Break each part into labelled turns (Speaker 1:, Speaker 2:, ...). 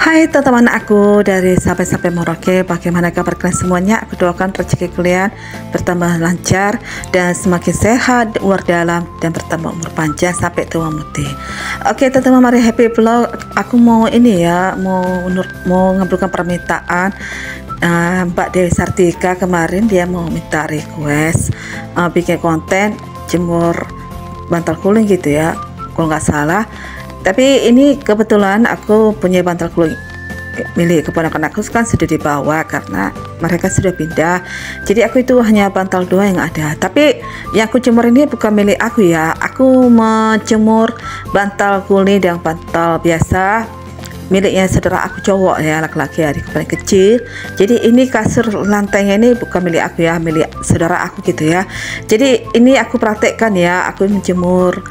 Speaker 1: Hai teman-teman aku dari sampai Merauke, bagaimana kabar kalian semuanya? Aku doakan rezeki kalian bertambah lancar dan semakin sehat, luar dalam, dan bertambah umur panjang sampai tua muti. Oke teman-teman, mari happy vlog. Aku mau ini ya, mau ngabulkan permintaan Mbak Dewi Sartika. Kemarin dia mau minta request bikin konten jemur bantal guling gitu ya, kalau nggak salah. Tapi ini kebetulan aku punya bantal guling milik keponakan aku kan sudah dibawa karena mereka sudah pindah. Jadi aku itu hanya bantal dua yang ada. Tapi yang aku jemur ini bukan milik aku ya. Aku menjemur bantal guling dan bantal biasa miliknya saudara aku cowok ya, laki-laki, adik paling kecil. Jadi ini kasur lantainya ini bukan milik aku ya, milik saudara aku gitu ya. Jadi ini aku praktekkan ya, aku menjemur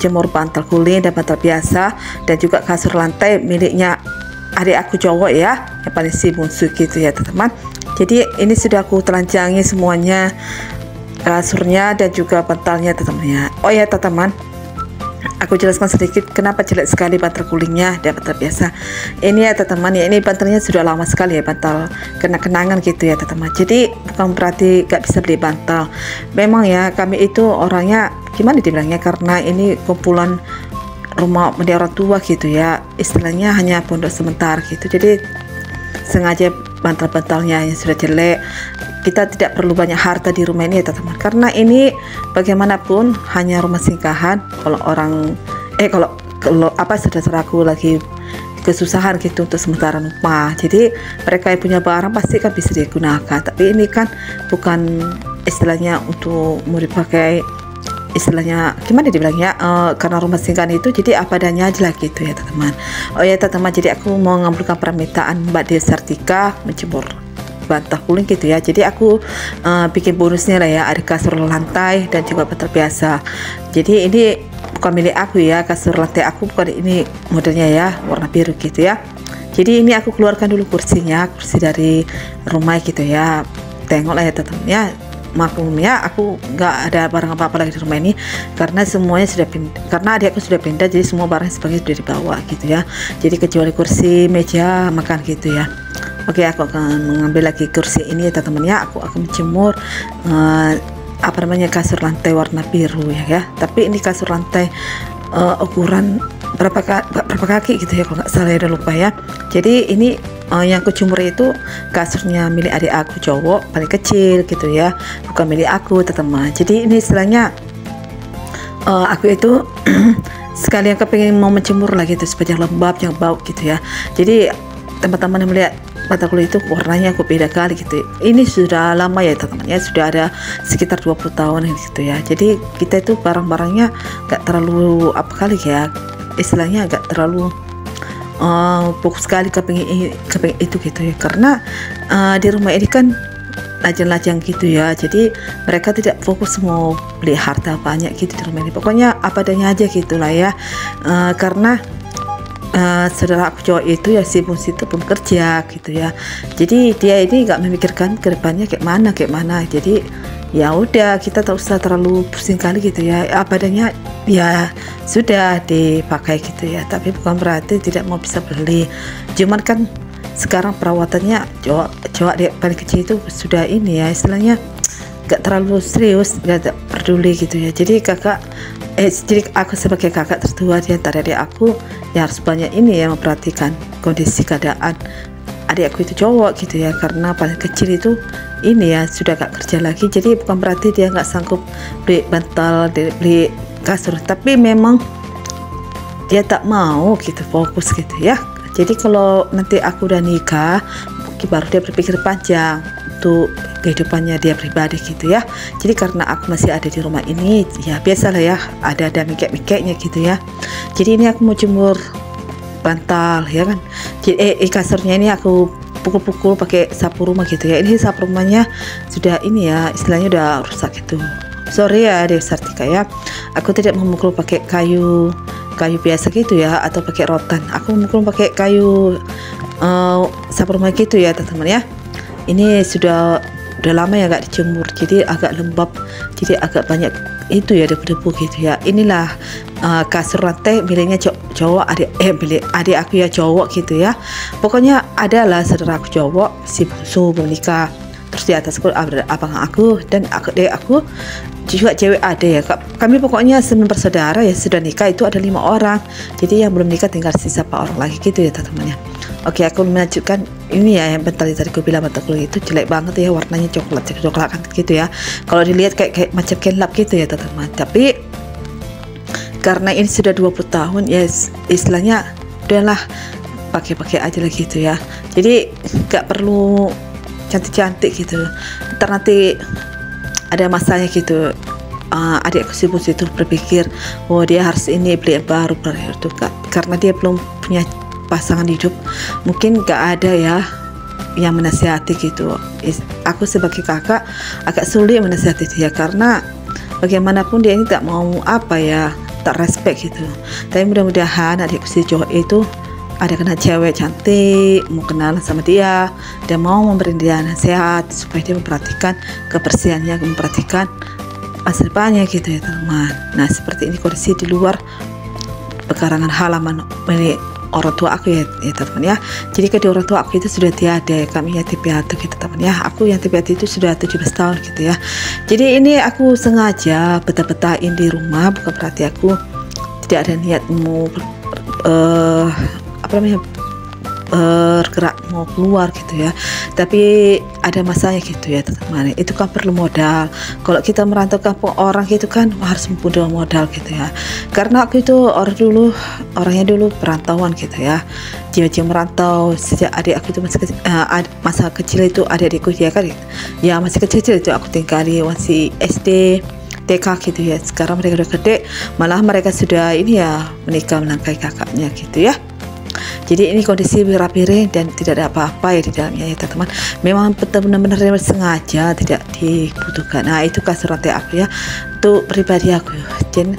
Speaker 1: jemur bantal guling dan bantal biasa, dan juga kasur lantai miliknya adik aku cowok ya, yang paling si bungsu gitu ya teman-teman. Jadi ini sudah aku telanjangi semuanya, kasurnya dan juga bantalnya teman-teman ya. Oh ya teman-teman, aku jelaskan sedikit kenapa jelek sekali bantal gulingnya dan bantal biasa ini ya teman-teman ya. Ini bantalnya sudah lama sekali ya, bantal kenang-kenangan gitu ya teman-teman. Jadi bukan berarti gak bisa beli bantal. Memang ya kami itu orangnya gimana dibilangnya, karena ini kumpulan rumah mendiang orang tua gitu ya, istilahnya hanya pondok sementara gitu. Jadi sengaja bantal-bantalnya yang sudah jelek, kita tidak perlu banyak harta di rumah ini ya teman-teman, karena ini bagaimanapun hanya rumah singgahan. Kalau orang kalau saudara-saudaraku lagi kesusahan gitu untuk sementara rumah, jadi mereka yang punya barang pasti kan bisa digunakan. Tapi ini kan bukan istilahnya untuk mau dipakai, istilahnya gimana dibilangnya, karena rumah singgahan itu jadi apa adanya aja lah gitu ya teman-teman. Oh ya teman-teman, jadi aku mau ngabulkan permintaan Mbak Dewi Sartika menjemur bantal guling gitu ya. Jadi aku bikin bonusnya lah ya, ada kasur lantai dan juga bantal biasa. Jadi ini bukan milik aku ya, kasur lantai aku bukan ini modelnya ya, warna biru gitu ya. Jadi ini aku keluarkan dulu kursinya, kursi dari rumah gitu ya. Tengoklah ya teman-teman ya, maklumnya aku nggak ada barang apa-apa lagi di rumah ini karena semuanya sudah pindah, karena adik aku sudah pindah, jadi semua barang sebagainya sudah dibawa gitu ya. Jadi kecuali kursi, meja makan gitu ya. Oke, aku akan mengambil lagi kursi ini ya teman-teman ya. Aku akan menjemur kasur lantai warna biru ya. Tapi ini kasur lantai ukuran berapa kaki gitu ya, kalau nggak salah, udah lupa ya. Jadi ini yang aku jemur itu kasurnya milik adik aku cowok paling kecil gitu ya, bukan milik aku teman-teman. Jadi ini istilahnya aku itu sekalian kepengen mau menjemur lagi gitu supaya lembab, jangan bau gitu ya. Jadi teman-teman yang melihat bantal guling itu warnanya aku beda kali gitu. Ini sudah lama ya teman-teman ya, sudah ada sekitar 20 tahun gitu ya. Jadi kita itu barang-barangnya gak terlalu apa kali ya, istilahnya gak terlalu fokus sekali kepingin itu gitu ya, karena di rumah ini kan lajang-lajang gitu ya. Jadi mereka tidak fokus mau beli harta banyak gitu di rumah ini, pokoknya apa adanya aja gitulah ya. Karena saudara aku cowok itu ya sibuk situ belum kerja gitu ya, jadi dia ini nggak memikirkan ke depannya kayak mana. Jadi ya udah, kita tak usah terlalu pusing kali gitu ya, apa adanya ya sudah dipakai gitu ya. Tapi bukan berarti tidak mau bisa beli, cuman kan sekarang perawatannya cowok dia paling kecil itu sudah ini ya, istilahnya gak terlalu serius, gak peduli gitu ya. Jadi jadi aku sebagai kakak tertua di antara adik aku ya harus banyak ini ya, memperhatikan kondisi keadaan adik aku itu cowok gitu ya, karena paling kecil itu ini ya sudah gak kerja lagi. Jadi bukan berarti dia nggak sanggup beli bantal, beli kasur, tapi memang dia tak mau gitu fokus gitu ya. Jadi kalau nanti aku udah nikah baru dia berpikir panjang untuk kehidupannya dia pribadi gitu ya. Jadi karena aku masih ada di rumah ini ya biasalah ya, ada mikek-mikeknya gitu ya. Jadi ini aku mau jemur bantal ya kan. Jadi kasurnya ini aku pukul-pukul pakai sapu rumah gitu ya. Ini sapu rumahnya sudah ini ya, istilahnya udah rusak gitu. Sorry ya Dewi Sartika ya, aku tidak memukul pakai kayu biasa gitu ya, atau pakai rotan. Aku memukul pakai kayu sapu rumah gitu ya teman-teman ya. Ini sudah udah lama ya nggak dijemur, jadi agak lembab, jadi agak banyak itu ya debu-debu gitu ya. Inilah kasur rantai miliknya cowok milik adik aku ya, cowok gitu ya. Pokoknya adalah saudara aku cowok, si bungsu belum nikah. Terus di atasku ada abang aku dan adik aku juga cewek ada ya. Kami pokoknya 9 bersaudara ya, sudah nikah itu ada 5 orang. Jadi yang belum nikah tinggal sisa 4 orang lagi gitu ya teman-teman ya. Oke, aku melanjutkan ini ya, yang tadi aku bilang bentuk kulit itu jelek banget ya, warnanya coklat kan gitu ya. Kalau dilihat kayak macam gelap gitu ya teman-teman. Tapi karena ini sudah 20 tahun ya, istilahnya udahlah pakai aja lah gitu ya. Jadi nggak perlu cantik-cantik gitu. Ntar nanti ada masanya gitu. Adikku si bungsu itu berpikir, oh dia harus ini beli yang baru itu karena dia belum punya pasangan hidup, mungkin gak ada ya yang menasihati gitu. Aku sebagai kakak agak sulit menasihati dia karena bagaimanapun dia ini tak mau tak respect gitu. Tapi mudah-mudahan adikku si cowok itu ada kena cewek cantik, mau kenalan sama dia dan mau memberi dia nasihat supaya dia memperhatikan kebersihannya, memperhatikan masa depannya gitu ya teman. Nah seperti ini kondisi di luar pekarangan halaman milik orang tua aku ya teman ya. Jadi kedua orang tua aku itu sudah tiada ya, kami yatim piatu gitu teman ya. Aku yatim piatu itu sudah 17 tahun gitu ya. Jadi ini aku sengaja betah-betahin di rumah, bukan berarti aku tidak ada niat mau bergerak mau keluar gitu ya, tapi ada masanya gitu ya teman-teman. Itu kan perlu modal. Kalau kita merantau kampung orang gitu kan harus mempunyai modal gitu ya. Karena aku itu orangnya dulu perantauan gitu ya, jiwa-jiwa merantau sejak adik aku itu masa kecil itu adik-adikku dia kan ya masih kecil itu aku tinggali masih SD TK gitu ya. Sekarang mereka udah gede, malah mereka sudah ini ya menikah melangkai kakaknya gitu ya. Jadi ini kondisi piring dan tidak ada apa-apa ya di dalamnya ya teman-teman. Memang benar-benar sengaja tidak dibutuhkan. Nah itu kasur rantai aku ya, untuk pribadi aku. Dan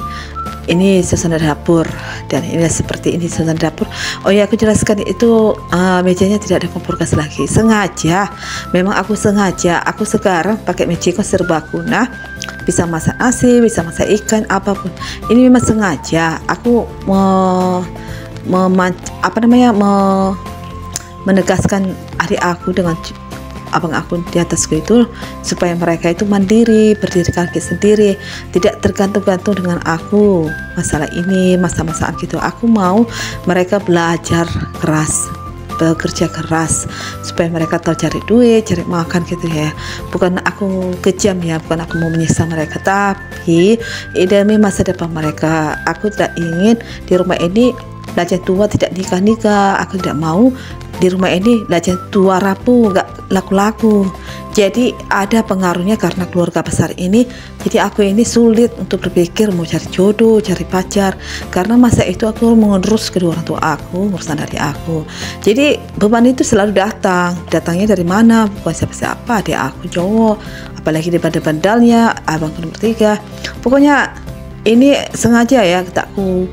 Speaker 1: ini suasana dapur dan ini seperti ini suasana dapur. Oh ya aku jelaskan itu mejanya tidak ada kompor gas lagi. Sengaja, memang aku sengaja. Aku sekarang pakai meja serbaguna, bisa masak nasi, bisa masak ikan, apapun. Ini memang sengaja. Aku menegaskan adik aku dengan abang aku di atasku itu supaya mereka itu mandiri, berdiri kaki sendiri, tidak tergantung-gantung dengan aku masalah ini, masalah gitu. Aku mau mereka belajar keras, bekerja keras supaya mereka tahu cari duit, cari makan gitu ya. Bukan aku kejam ya, bukan aku mau menyiksa mereka, tapi demi masa depan mereka. Aku tidak ingin di rumah ini lajang tua tidak nikah. Aku tidak mau di rumah ini lajang tua rapuh, nggak laku-laku. Jadi ada pengaruhnya karena keluarga besar ini. Jadi aku ini sulit untuk berpikir mau cari jodoh, cari pacar, karena masa itu aku mengurus kedua orang tua aku, urusan dari aku. Jadi beban itu selalu datangnya dari mana? Bukan siapa-siapa, adik aku cowok, apalagi di bandal-bandalnya abang nomor 3. Pokoknya ini sengaja ya aku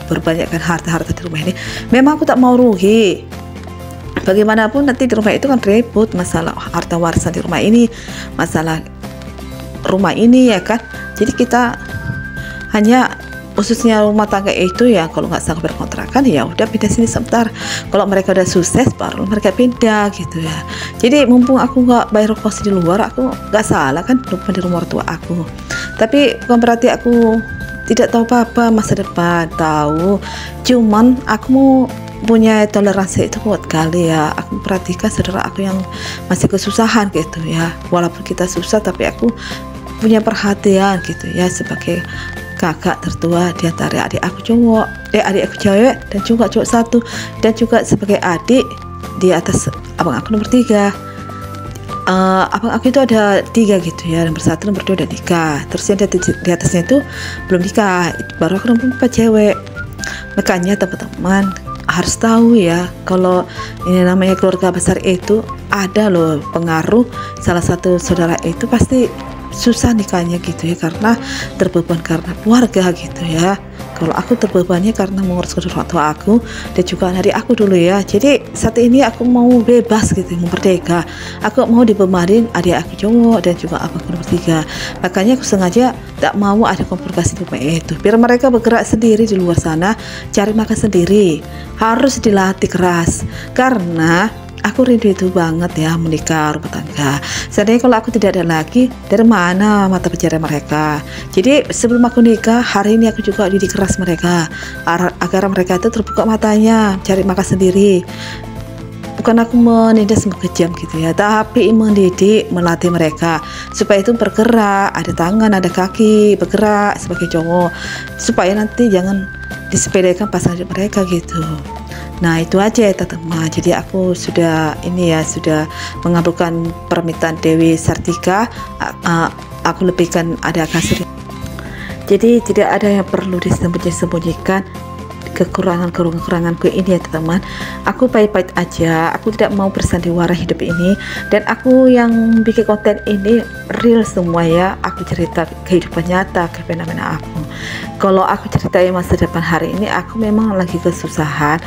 Speaker 1: berbanyakkan harta-harta di rumah ini. Memang aku tak mau rugi. Bagaimanapun nanti di rumah itu kan ribut masalah harta warisan di rumah ini, masalah rumah ini ya kan. Jadi kita hanya khususnya rumah tangga itu ya, kalau nggak sanggup berkontrakan ya udah pindah sini sebentar. Kalau mereka udah sukses baru mereka pindah gitu ya. Jadi mumpung aku nggak bayar kos di luar, aku nggak salah kan di rumah tua aku. Tapi bukan berarti aku tidak tahu apa-apa masa depan, tahu. Cuman aku mau punya toleransi itu kuat kali ya. Aku perhatikan saudara aku yang masih kesusahan gitu ya. Walaupun kita susah tapi aku punya perhatian gitu ya, sebagai kakak tertua di antara adik aku cewek dan juga cowok satu, dan juga sebagai adik di atas abang aku nomor 3. Abang aku itu ada 3 gitu ya, nomor 1, nomor 2 udah nikah, terus yang di atasnya itu belum nikah, baru aku nomor 4 cewek. Makanya teman-teman harus tahu ya, kalau ini namanya keluarga besar itu ada loh pengaruh. Salah satu saudara itu pasti susah nikahnya gitu ya, karena terbeban karena keluarga gitu ya. Kalau aku terbebani karena mengurus kedua orang tua aku dan juga adik aku dulu ya. Jadi saat ini aku mau bebas gitu, mau merdeka. Aku mau dibebanin adik aku cowok dan juga aku bertiga. Makanya aku sengaja tak mau ada komplikasi itu. Biar mereka bergerak sendiri di luar sana, cari makan sendiri. Harus dilatih keras karena aku rindu itu banget ya, menikah, rumah tangga. Seandainya kalau aku tidak ada lagi, dari mana mata pencarian mereka? Jadi sebelum aku nikah, hari ini aku juga didik keras mereka agar mereka itu terbuka matanya, cari makan sendiri. Bukan aku menindas kejam gitu ya, tapi mendidik, melatih mereka supaya itu bergerak, ada tangan, ada kaki, bergerak sebagai cowok, supaya nanti jangan disepelekan pasangan hidup mereka gitu. Nah itu aja ya teman-teman. Jadi aku sudah sudah mengabulkan permintaan Dewi Sartika. Aku lebihkan ada kasur. Jadi tidak ada yang perlu disembunyikan kekuranganku ini ya teman-teman. Aku baik-baik aja, aku tidak mau bersandiwara hidup ini, dan aku yang bikin konten ini real semua ya. Aku cerita kehidupan nyata, ke fenomena aku. Kalau aku ceritain masa depan hari ini, aku memang lagi kesusahan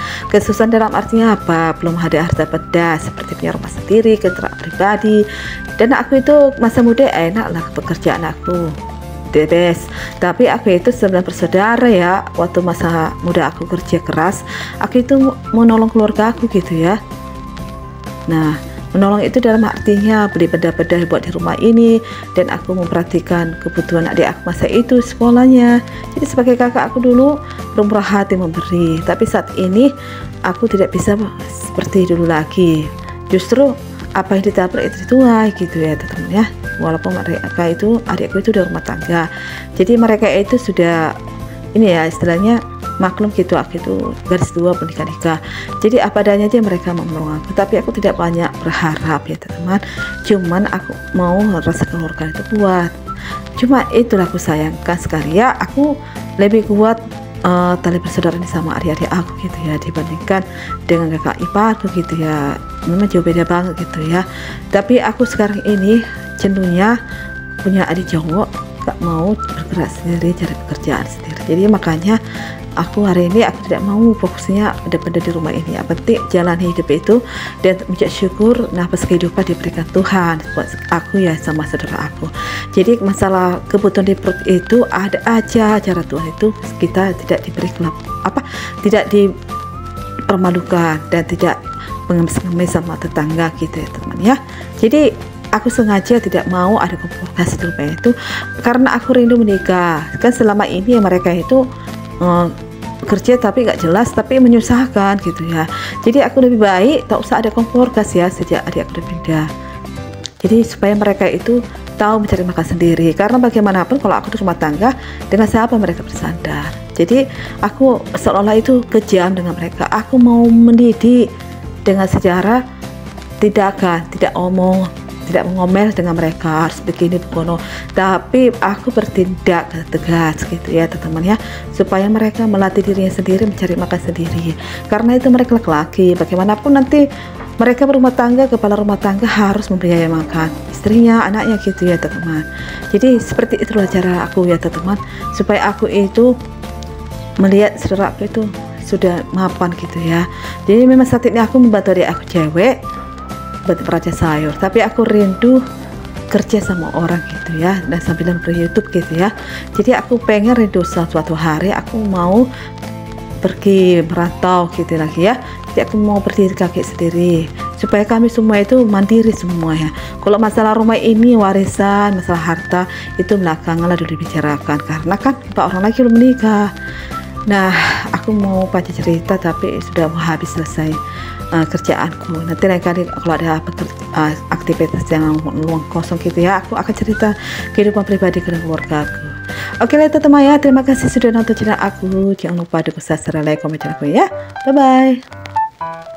Speaker 1: dalam artinya apa, belum ada harta benda seperti punya rumah sendiri, kendaraan pribadi, dan aku itu masa muda enak lah pekerjaan aku, the best. Tapi aku itu 9 bersaudara ya. Waktu masa muda aku kerja keras, aku itu menolong keluarga aku gitu ya. Nah menolong itu dalam artinya beli benda-benda buat di rumah ini, dan aku memperhatikan kebutuhan adik aku masa itu sekolahnya. Jadi sebagai kakak aku dulu bermurah hati memberi, tapi saat ini aku tidak bisa seperti dulu lagi. Justru apa yang ditabrak itu dituai gitu ya teman-teman ya. Walaupun mereka itu, adikku itu udah rumah tangga, jadi mereka itu sudah istilahnya maklum gitu, aku itu garis 2 nikah. Jadi apa adanya aja mereka menolong aku, tapi aku tidak banyak berharap ya teman-teman. Cuman aku mau rasa keluarga itu kuat. Cuma itulah aku sayangkan sekali ya, aku lebih kuat tali persaudaraan sama adik-adik aku gitu ya, dibandingkan dengan kakak iparku gitu ya. Memang jauh beda banget gitu ya. Tapi aku sekarang ini cenderungnya punya adik cowok, gak mau bergerak sendiri, cari pekerjaan sendiri. Jadi makanya aku hari ini aku tidak mau fokusnya ada di rumah ini. Yang penting jalan hidup itu dan mengucap syukur nafas kehidupan diberikan Tuhan buat aku ya sama saudara aku. Jadi masalah kebutuhan di perut itu ada aja, cara Tuhan itu kita tidak diberi tidak dipermalukan dan tidak mengemis-ngemis sama tetangga gitu ya teman ya. Jadi aku sengaja tidak mau ada komplikasi di rumah itu karena aku rindu menikah. Kan selama ini mereka itu kerja tapi gak jelas, tapi menyusahkan gitu ya. Jadi aku lebih baik tak usah ada komplikasi ya sejak adik aku udah pindah. Jadi supaya mereka itu tahu mencari makan sendiri, karena bagaimanapun kalau aku di rumah tangga, dengan siapa mereka bersandar. Jadi aku seolah-olah itu kejam dengan mereka. Aku mau mendidik dengan sejarah tidak ngomel dengan mereka harus begini begono, tapi aku bertindak tegas gitu ya teman-teman ya, supaya mereka melatih dirinya sendiri mencari makan sendiri. Karena itu mereka laki-laki, bagaimanapun nanti mereka berumah tangga, kepala rumah tangga harus membiayai makan istrinya, anaknya gitu ya teman-teman. Jadi seperti itulah cara aku ya teman-teman, supaya aku itu melihat saudara aku itu sudah mapan gitu ya. Jadi memang saat ini aku membantu adik aku cewek buat peraja sayur, tapi aku rindu kerja sama orang gitu ya, dan sambil ber-YouTube gitu ya. Jadi aku pengen rindu suatu hari aku mau pergi merantau gitu lagi ya. Jadi aku mau berdiri kaki sendiri supaya kami semua itu mandiri semua ya. Kalau masalah rumah ini warisan, masalah harta itu belakangan lah dulu dibicarakan, karena kan Pak orang lagi belum menikah. Nah aku mau baca cerita tapi sudah mau habis selesai kerjaanku. Nanti lain kali kalau ada aktivitas yang luang kosong gitu ya, aku akan cerita kehidupan pribadi dan keluarga aku. Oke lah teman-teman ya, terima kasih sudah nonton channel aku. Jangan lupa dukung subscribe, like, komen channel aku ya. Bye bye.